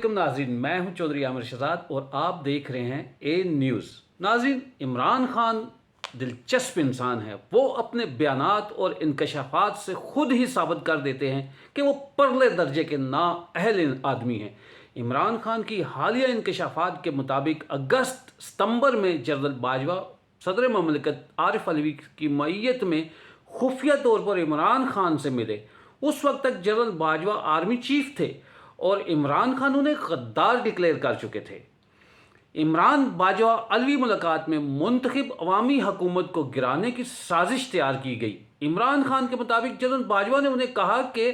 علیکم ناظرین، میں ہوں چودھری عامر شہزاد اور آپ دیکھ رہے ہیں اے نیوز۔ ناظرین، عمران خان دلچسپ انسان ہے۔ وہ اپنے بیانات اور انکشافات سے خود ہی ثابت کر دیتے ہیں کہ وہ پرلے درجے کے نااہل آدمی ہیں۔ عمران خان کی حالیہ انکشافات کے مطابق اگست ستمبر میں جنرل باجوہ صدر مملکت عارف علوی کی معیت میں خفیہ طور پر عمران خان سے ملے۔ اس وقت تک جنرل باجوہ آرمی چیف تھے اور عمران خان انہیں غدار ڈکلیئر کر چکے تھے۔ عمران باجوہ علوی ملاقات میں منتخب عوامی حکومت کو گرانے کی سازش تیار کی گئی۔ عمران خان کے مطابق جنرل باجوہ نے انہیں کہا کہ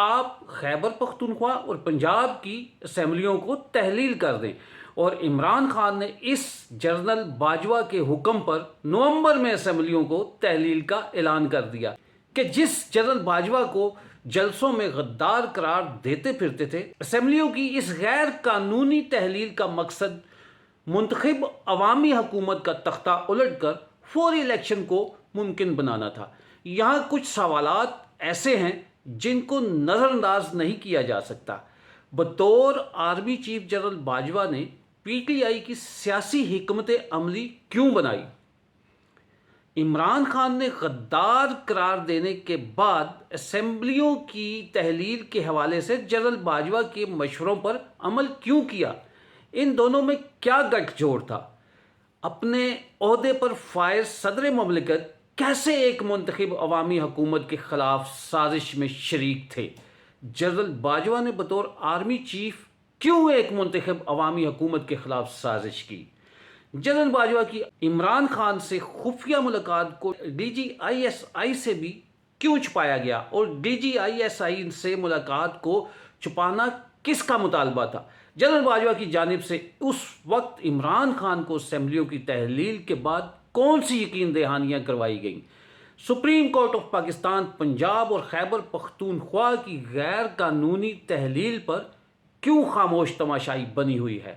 آپ خیبر پختونخوا اور پنجاب کی اسمبلیوں کو تحلیل کر دیں، اور عمران خان نے اس جنرل باجوہ کے حکم پر نومبر میں اسمبلیوں کو تحلیل کا اعلان کر دیا کہ جس جنرل باجوہ کو جلسوں میں غدار قرار دیتے پھرتے تھے۔ اسمبلیوں کی اس غیر قانونی تحلیل کا مقصد منتخب عوامی حکومت کا تختہ الٹ کر فوری الیکشن کو ممکن بنانا تھا۔ یہاں کچھ سوالات ایسے ہیں جن کو نظر انداز نہیں کیا جا سکتا۔ بطور آرمی چیف جنرل باجوہ نے پی ٹی آئی کی سیاسی حکمت عملی کیوں بنائی؟ عمران خان نے غدار قرار دینے کے بعد اسمبلیوں کی تحلیل کے حوالے سے جنرل باجوہ کے مشوروں پر عمل کیوں کیا؟ ان دونوں میں کیا گٹھ جوڑ تھا؟ اپنے عہدے پر فائز صدر مملکت کیسے ایک منتخب عوامی حکومت کے خلاف سازش میں شریک تھے؟ جنرل باجوہ نے بطور آرمی چیف کیوں ایک منتخب عوامی حکومت کے خلاف سازش کی؟ جنرل باجوہ کی عمران خان سے خفیہ ملاقات کو D G I S I سے بھی کیوں چھپایا گیا، اور D G I S I سے ملاقات کو چھپانا کس کا مطالبہ تھا؟ جنرل باجوہ کی جانب سے اس وقت عمران خان کو اسمبلیوں کی تحلیل کے بعد کون سی یقین دہانیاں کروائی گئیں؟ Supreme court of Pakistan Punjab اور خیبر پختونخوا کی غیر قانونی تحلیل پر کیوں خاموش تماشائی بنی ہوئی ہے؟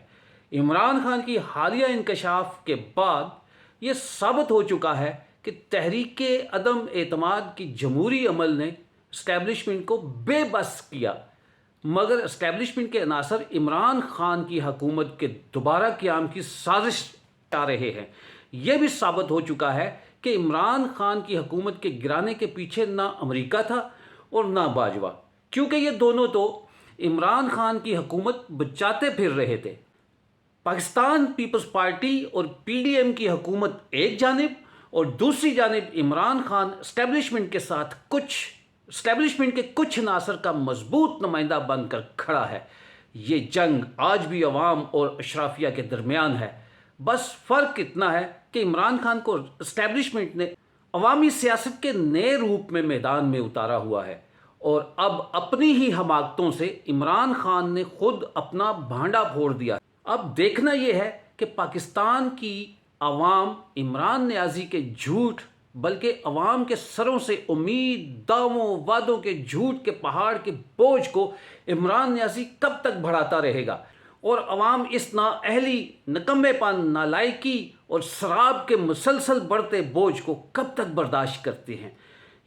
عمران خان کی حالیہ انکشاف کے بعد یہ ثابت ہو چکا ہے کہ تحریک عدم اعتماد کی جمہوری عمل نے اسٹیبلشمنٹ کو بے بس کیا، مگر اسٹیبلشمنٹ کے عناصر عمران خان کی حکومت کے دوبارہ قیام کی سازش کر رہے ہیں۔ یہ بھی ثابت ہو چکا ہے کہ عمران خان کی حکومت کے گرانے کے پیچھے نہ امریکہ تھا اور نہ باجوہ، کیونکہ یہ دونوں تو عمران خان کی حکومت بچاتے پھر رہے تھے۔ پاکستان پیپلز پارٹی اور پی ڈی ایم کی حکومت ایک جانب اور دوسری جانب عمران خان اسٹیبلشمنٹ کے کچھ عناصر کا مضبوط نمائندہ بن کر کھڑا ہے۔ یہ جنگ آج بھی عوام اور اشرافیہ کے درمیان ہے۔ بس فرق اتنا ہے کہ عمران خان کو اسٹیبلشمنٹ نے عوامی سیاست کے نئے روپ میں میدان میں اتارا ہوا ہے، اور اب اپنی ہی حماقتوں سے عمران خان نے خود اپنا بھانڈا پھوڑ دیا۔ اب دیکھنا یہ ہے کہ پاکستان کی عوام عمران نیازی کے جھوٹ بلکہ عوام کے سروں سے امید، دعووں، وعدوں کے جھوٹ کے پہاڑ کے بوجھ کو عمران نیازی کب تک بڑھاتا رہے گا، اور عوام اس نااہلی، نکمے پن، نالائکی اور سراب کے مسلسل بڑھتے بوجھ کو کب تک برداشت کرتے ہیں؟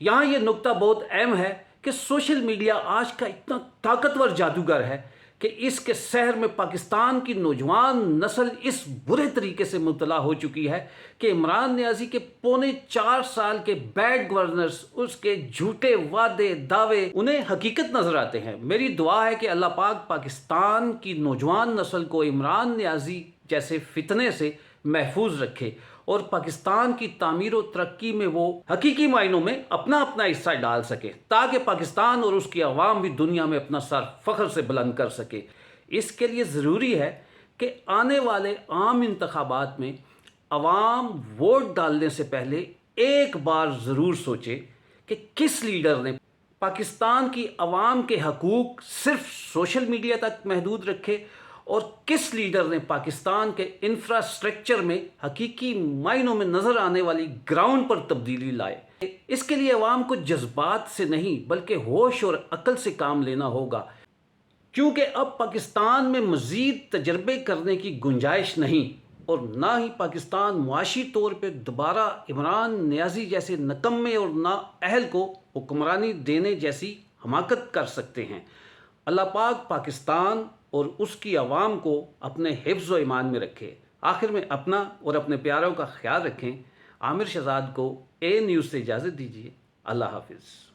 یہاں یہ نقطہ بہت اہم ہے کہ سوشل میڈیا آج کا اتنا طاقتور جادوگر ہے کہ اس کے سحر میں پاکستان کی نوجوان نسل اس برے طریقے سے مبتلا ہو چکی ہے کہ عمران نیازی کے پونے 4 سال کے بیڈ گورننس، اس کے جھوٹے وعدے، دعوے انہیں حقیقت نظر آتے ہیں۔ میری دعا ہے کہ اللہ پاک پاکستان کی نوجوان نسل کو عمران نیازی جیسے فتنے سے محفوظ رکھے اور پاکستان کی تعمیر و ترقی میں وہ حقیقی معنوں میں اپنا حصہ ڈال سکے، تاکہ پاکستان اور اس کی عوام بھی دنیا میں اپنا سر فخر سے بلند کر سکے۔ اس کے لیے ضروری ہے کہ آنے والے عام انتخابات میں عوام ووٹ ڈالنے سے پہلے ایک بار ضرور سوچے کہ کس لیڈر نے پاکستان کی عوام کے حقوق صرف سوشل میڈیا تک محدود رکھے، اور کس لیڈر نے پاکستان کے انفراسٹرکچر میں حقیقی معنوں میں نظر آنے والی گراؤنڈ پر تبدیلی لائے۔ اس کے لیے عوام کو جذبات سے نہیں بلکہ ہوش اور عقل سے کام لینا ہوگا، کیونکہ اب پاکستان میں مزید تجربے کرنے کی گنجائش نہیں، اور نہ ہی پاکستان معاشی طور پہ دوبارہ عمران نیازی جیسے نکمے اور نااہل کو حکمرانی دینے جیسی حماقت کر سکتے ہیں۔ اللہ پاک پاکستان اور اس کی عوام کو اپنے حفظ و ایمان میں رکھے۔ آخر میں اپنا اور اپنے پیاروں کا خیال رکھیں۔ عامر شہزاد کو اے نیوز سے اجازت دیجیے۔ اللہ حافظ۔